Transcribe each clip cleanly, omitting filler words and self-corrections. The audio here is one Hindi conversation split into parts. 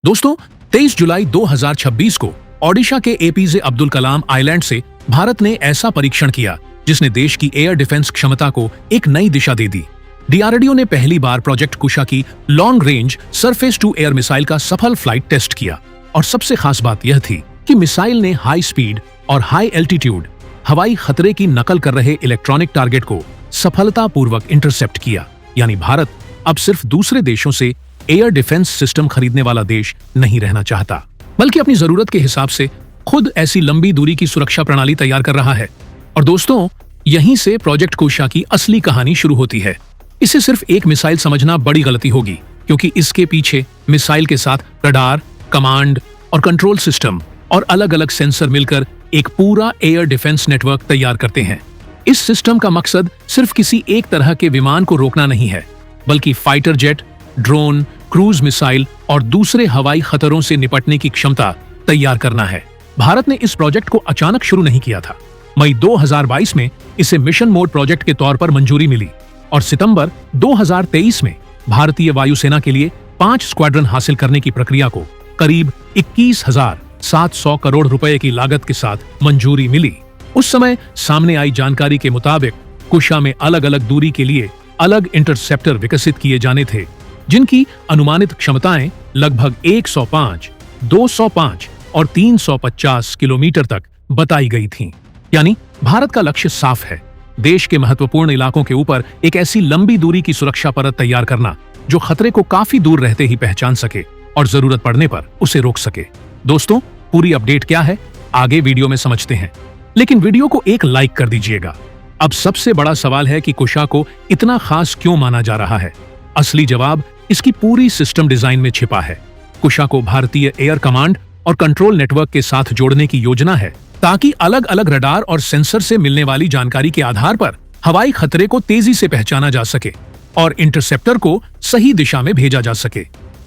दोस्तों 23 जुलाई 2026 को ओडिशा के एपीजे अब्दुल कलाम आइलैंड से भारत ने ऐसा परीक्षण किया जिसने देश की एयर डिफेंस क्षमता को एक नई दिशा दे दी। डीआरडीओ ने पहली बार प्रोजेक्ट कुशा की long range surface to air missile का सफल फ्लाइट टेस्ट किया और सबसे खास बात यह थी कि मिसाइल ने हाई स्पीड और हाई एल्टीट्यूड हवाई खतरे की नकल कर रहे इलेक्ट्रॉनिक टारगेट को सफलतापूर्वक इंटरसेप्ट किया। यानी भारत अब सिर्फ दूसरे देशों से एयर डिफेंस सिस्टम खरीदने वाला देश नहीं रहना चाहता, बल्कि अपनी जरूरत के हिसाब से खुद ऐसी लंबी दूरी की सुरक्षा प्रणाली तैयार कर रहा है। और दोस्तों, यहीं से प्रोजेक्ट कुशा की असली कहानी शुरू होती है। इसे सिर्फ एक मिसाइल समझना बड़ी गलती होगी, क्योंकि इसके पीछे मिसाइल के साथ रडार, कमांड और कंट्रोल सिस्टम और अलग अलग सेंसर मिलकर एक पूरा एयर डिफेंस नेटवर्क तैयार करते हैं। इस सिस्टम का मकसद सिर्फ किसी एक तरह के विमान को रोकना नहीं है, बल्कि fighter jet, drone, cruise missile और दूसरे हवाई खतरों से निपटने की क्षमता तैयार करना है। भारत ने इस प्रोजेक्ट को अचानक शुरू नहीं किया था। मई 2022 में इसे मिशन मोड प्रोजेक्ट के तौर पर मंजूरी मिली और सितंबर 2023 में भारतीय वायुसेना के लिए 5 स्क्वाड्रन हासिल करने की प्रक्रिया को करीब 21,700 करोड़ रुपए की लागत के साथ मंजूरी मिली। उस समय सामने आई जानकारी के मुताबिक कुशा में अलग अलग दूरी के लिए अलग इंटरसेप्टर विकसित किए जाने थे, जिनकी अनुमानित क्षमताएं लगभग 105, 205 और 350 किलोमीटर तक बताई गई थीं। यानी भारत का लक्ष्य साफ है, देश के महत्वपूर्ण इलाकों के ऊपर एक ऐसी लंबी दूरी की सुरक्षा परत तैयार करना जो खतरे को काफी दूर रहते ही पहचान सके और जरूरत पड़ने पर उसे रोक सके। दोस्तों, पूरी अपडेट क्या है आगे वीडियो में समझते हैं, लेकिन वीडियो को एक लाइक कर दीजिएगा। अब सबसे बड़ा सवाल है कि कुशा को इतना खास क्यों माना जा रहा है। असली जवाब इसकी पूरी सिस्टम डिजाइन में छिपा है। कुशा को भारतीय एयर कमांड और कंट्रोल नेटवर्क के साथ जोड़ने की योजना है, ताकि अलग अलग रडार और सेंसर से मिलने वाली जानकारी के आधार पर हवाई खतरे को तेजी से पहचाना जा सके और इंटरसेप्टर को सही दिशा में भेजा जा सके।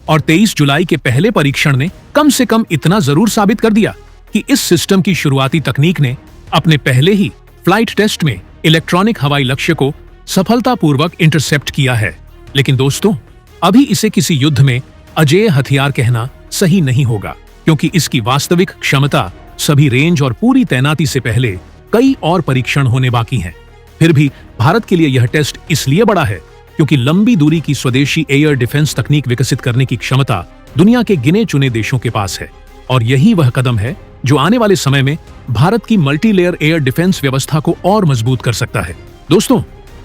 और 23 जुलाई के पहले परीक्षण ने कम से कम इतना जरूर साबित कर दिया कि इस सिस्टम की शुरुआती तकनीक ने अपने पहले ही फ्लाइट टेस्ट में इलेक्ट्रॉनिक हवाई लक्ष्य को सफलतापूर्वक इंटरसेप्ट किया है। लेकिन दोस्तों, अभी इसे किसी युद्ध में अजेय हथियार कहना सही नहीं होगा, क्योंकि इसकी वास्तविक क्षमता, सभी रेंज और पूरी तैनाती से पहले कई और परीक्षण होने बाकी हैं। फिर भी भारत के लिए यह टेस्ट इसलिए बड़ा है क्योंकि लंबी दूरी की स्वदेशी एयर डिफेंस तकनीक विकसित करने की क्षमता दुनिया के गिने चुने देशों के पास है। और यही वह कदम है जो आने वाले समय में भारत की मल्टीलेयर एयर डिफेंस व्यवस्था को और मजबूत कर सकता है। दोस्तों,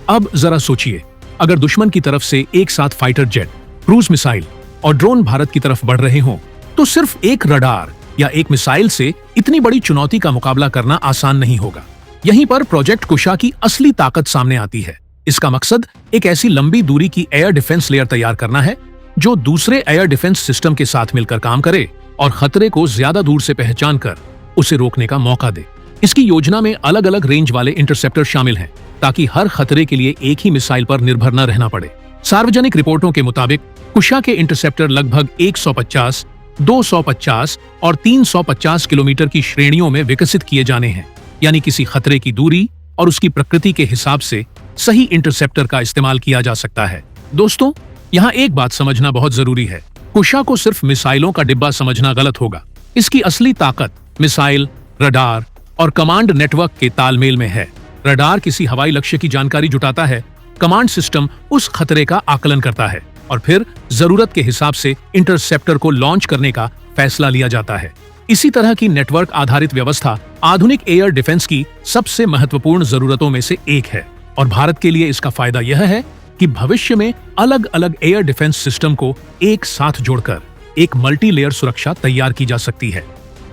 अब जरा सोचिए, अगर दुश्मन की तरफ से एक साथ फाइटर जेट, क्रूज मिसाइल और ड्रोन भारत की तरफ बढ़ रहे हों, तो सिर्फ एक रडार या एक मिसाइल से इतनी बड़ी चुनौती का मुकाबला करना आसान नहीं होगा। यहीं पर प्रोजेक्ट कुशा की असली ताकत सामने आती है। इसका मकसद एक ऐसी लंबी दूरी की एयर डिफेंस लेयर तैयार करना है जो दूसरे एयर डिफेंस सिस्टम के साथ मिलकर काम करे और खतरे को ज्यादा दूर से पहचान कर उसे रोकने का मौका दे। इसकी योजना में अलग अलग रेंज वाले इंटरसेप्टर शामिल हैं, ताकि हर खतरे के लिए एक ही मिसाइल पर निर्भर न रहना पड़े। सार्वजनिक रिपोर्टों के मुताबिक कुशा के इंटरसेप्टर लगभग 150, 250 और 350 किलोमीटर की श्रेणियों में विकसित किए जाने हैं। यानी किसी खतरे की दूरी और उसकी प्रकृति के हिसाब से सही इंटरसेप्टर का इस्तेमाल किया जा सकता है। दोस्तों, यहाँ एक बात समझना बहुत जरूरी है। कुशा को सिर्फ मिसाइलों का डिब्बा समझना गलत होगा। इसकी असली ताकत मिसाइल, रडार और कमांड नेटवर्क के तालमेल में है। रडार किसी हवाई लक्ष्य की जानकारी जुटाता है, कमांड सिस्टम उस खतरे का आकलन करता है और फिर जरूरत के हिसाब से इंटरसेप्टर को लॉन्च करने का फैसला लिया जाता है। इसी तरह की नेटवर्क आधारित व्यवस्था आधुनिक एयर डिफेंस की सबसे महत्वपूर्ण जरूरतों में से एक है। और भारत के लिए इसका फायदा यह है कि भविष्य में अलग अलग एयर डिफेंस सिस्टम को एक साथ जोड़कर एक मल्टी लेयर सुरक्षा तैयार की जा सकती है।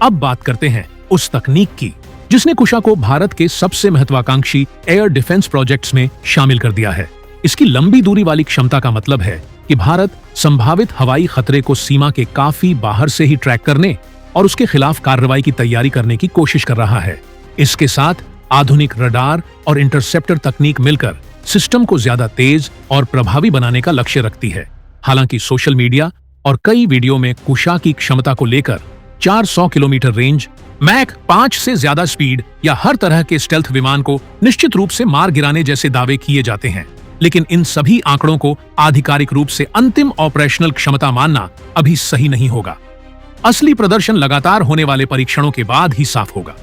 अब बात करते हैं उस तकनीक की जिसने कुशा को भारत के सबसे महत्वाकांक्षी एयर डिफेंस प्रोजेक्ट्स में शामिल कर दिया है। इसकी लंबी दूरी वाली क्षमता का मतलब है कि भारत संभावित हवाई खतरे को सीमा के काफी बाहर से ही ट्रैक करने और उसके खिलाफ कार्रवाई की तैयारी करने की कोशिश कर रहा है। इसके साथ आधुनिक रडार और इंटरसेप्टर तकनीक मिलकर सिस्टम को ज्यादा तेज और प्रभावी बनाने का लक्ष्य रखती है। हालांकि सोशल मीडिया और कई वीडियो में कुशा की क्षमता को लेकर 400 किलोमीटर रेंज, मैक 5 से ज्यादा स्पीड या हर तरह के स्टेल्थ विमान को निश्चित रूप से मार गिराने जैसे दावे किए जाते हैं। लेकिन इन सभी आंकड़ों को आधिकारिक रूप से अंतिम ऑपरेशनल क्षमता मानना अभी सही नहीं होगा। असली प्रदर्शन लगातार होने वाले परीक्षणों के बाद ही साफ होगा।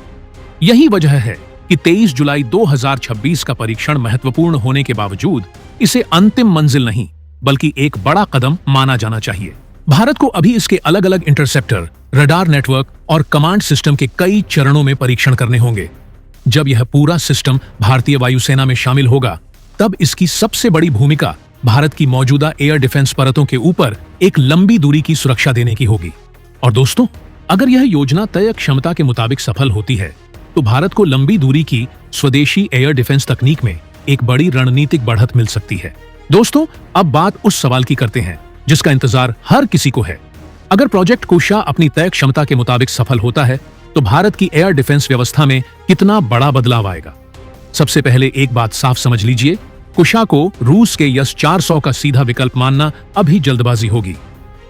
यही वजह है कि 23 जुलाई 2026 का परीक्षण महत्वपूर्ण होने के बावजूद इसे अंतिम मंजिल नहीं बल्कि एक बड़ा कदम माना जाना चाहिए। भारत को अभी इसके अलग अलग इंटरसेप्टर, रडार नेटवर्क और कमांड सिस्टम के कई चरणों में परीक्षण करने होंगे। जब यह पूरा सिस्टम भारतीय वायुसेना में शामिल होगा, तब इसकी सबसे बड़ी भूमिका भारत की मौजूदा एयर डिफेंस परतों के ऊपर एक लंबी दूरी की सुरक्षा देने की होगी। और दोस्तों, अगर यह योजना तय क्षमता के मुताबिक सफल होती है, तो भारत को लंबी दूरी की स्वदेशी एयर डिफेंस तकनीक में एक बड़ी रणनीतिक बढ़त मिल सकती है। दोस्तों, अब बात उस सवाल की करते हैं जिसका इंतजार हर किसी को है। अगर प्रोजेक्ट कुशा अपनी तय क्षमता के मुताबिक सफल होता है, तो भारत की एयर डिफेंस व्यवस्था में कितना बड़ा बदलाव आएगा। सबसे पहले एक बात साफ समझ लीजिए, कुशा को रूस के यस 400 का सीधा विकल्प मानना अभी जल्दबाजी होगी।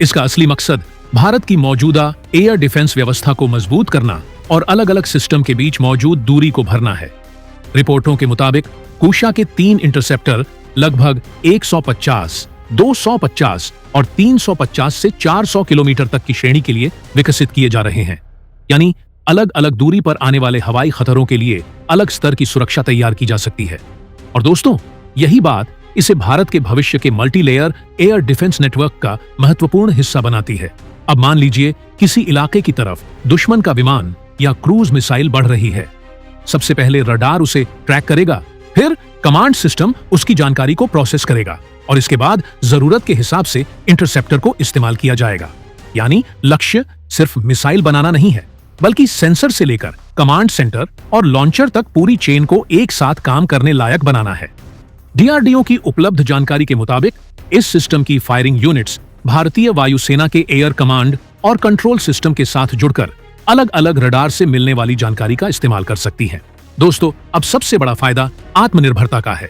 इसका असली मकसद भारत की मौजूदा एयर डिफेंस व्यवस्था को मजबूत करना और अलग अलग सिस्टम के बीच मौजूद दूरी को भरना है। रिपोर्टों के मुताबिक कुशा के 3 इंटरसेप्टर लगभग 150, 250 और 350 से 400 किलोमीटर तक की श्रेणी के लिए विकसित किए जा रहे हैं। यानी अलग अलग दूरी पर आने वाले हवाई खतरों के लिए अलग स्तर की सुरक्षा तैयार की जा सकती है। और दोस्तों, यही बात इसे भारत के भविष्य के मल्टीलेयर एयर डिफेंस नेटवर्क का महत्वपूर्ण हिस्सा बनाती है। अब मान लीजिए किसी इलाके की तरफ दुश्मन का विमान या क्रूज मिसाइल बढ़ रही है। सबसे पहले रडार उसे ट्रैक करेगा, फिर कमांड सिस्टम उसकी जानकारी को प्रोसेस करेगा और इसके बाद जरूरत के हिसाब से इंटरसेप्टर को इस्तेमाल किया जाएगा। यानी लक्ष्य सिर्फ मिसाइल बनाना नहीं है, बल्कि सेंसर से लेकर कमांड सेंटर और लॉन्चर तक पूरी चेन को एक साथ काम करने लायक बनाना है। डीआरडीओ की उपलब्ध जानकारी के मुताबिक इस सिस्टम की फायरिंग यूनिट्स भारतीय वायुसेना के एयर कमांड और कंट्रोल सिस्टम के साथ जुड़कर अलग अलग रडार से मिलने वाली जानकारी का इस्तेमाल कर सकती हैं। दोस्तों, अब सबसे बड़ा फायदा आत्मनिर्भरता का है।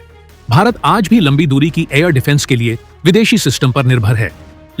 भारत आज भी लंबी दूरी की एयर डिफेंस के लिए विदेशी सिस्टम पर निर्भर है,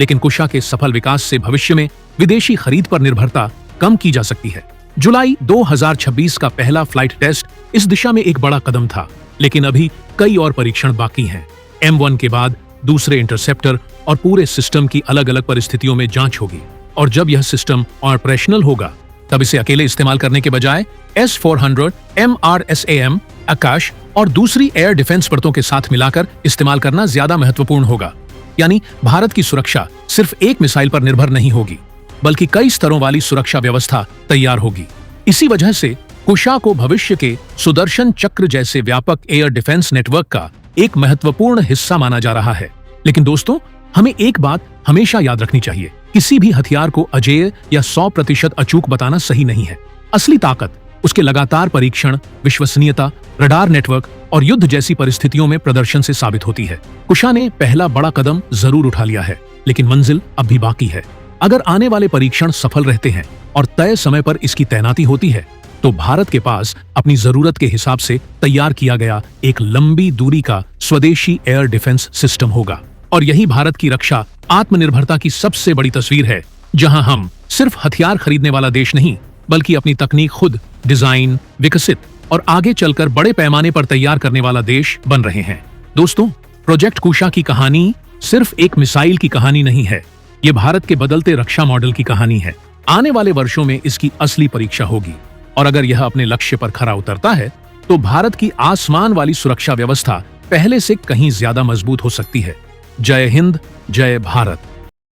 लेकिन कुशा के सफल विकास से भविष्य में विदेशी खरीद पर निर्भरता कम की जा सकती है। जुलाई 2026 का पहला फ्लाइट टेस्ट इस दिशा में एक बड़ा कदम था, लेकिन अभी कई और परीक्षण बाकी हैं। M1 के बाद दूसरे इंटरसेप्टर और पूरे सिस्टम की अलग अलग परिस्थितियों में जांच होगी, और जब यह सिस्टम ऑपरेशनल होगा, तब इसे अकेले इस्तेमाल करने के बजाय S-400, MRSAM, आकाश और दूसरी एयर डिफेंस परतों के साथ मिलाकर इस्तेमाल करना ज्यादा महत्वपूर्ण होगा। यानी भारत की सुरक्षा सिर्फ एक मिसाइल पर निर्भर नहीं होगी, बल्कि कई स्तरों वाली सुरक्षा व्यवस्था तैयार होगी। इसी वजह से कुशा को भविष्य के सुदर्शन चक्र जैसे व्यापक एयर डिफेंस नेटवर्क का एक महत्वपूर्ण हिस्सा माना जा रहा है। लेकिन दोस्तों, हमें एक बात हमेशा याद रखनी चाहिए, किसी भी हथियार को अजेय या 100% अचूक बताना सही नहीं है। असली ताकत उसके लगातार परीक्षण, विश्वसनीयता, रडार नेटवर्क और युद्ध जैसी परिस्थितियों में प्रदर्शन से साबित होती है। कुशा ने पहला बड़ा कदम जरूर उठा लिया है, लेकिन मंजिल अब भी बाकी है। अगर आने वाले परीक्षण सफल रहते हैं और तय समय पर इसकी तैनाती होती है, तो भारत के पास अपनी जरूरत के हिसाब से तैयार किया गया एक लंबी दूरी का स्वदेशी एयर डिफेंस सिस्टम होगा। और यही भारत की रक्षा आत्मनिर्भरता की सबसे बड़ी तस्वीर है, जहां हम सिर्फ हथियार खरीदने वाला देश नहीं, बल्कि अपनी तकनीक खुद डिजाइन, विकसित और आगे चलकर बड़े पैमाने पर तैयार करने वाला देश बन रहे हैं। दोस्तों, प्रोजेक्ट कुशा की कहानी सिर्फ एक मिसाइल की कहानी नहीं है, ये भारत के बदलते रक्षा मॉडल की कहानी है। आने वाले वर्षों में इसकी असली परीक्षा होगी, और अगर यह अपने लक्ष्य पर खरा उतरता है, तो भारत की आसमान वाली सुरक्षा व्यवस्था पहले से कहीं ज्यादा मजबूत हो सकती है। जय हिंद, जय भारत।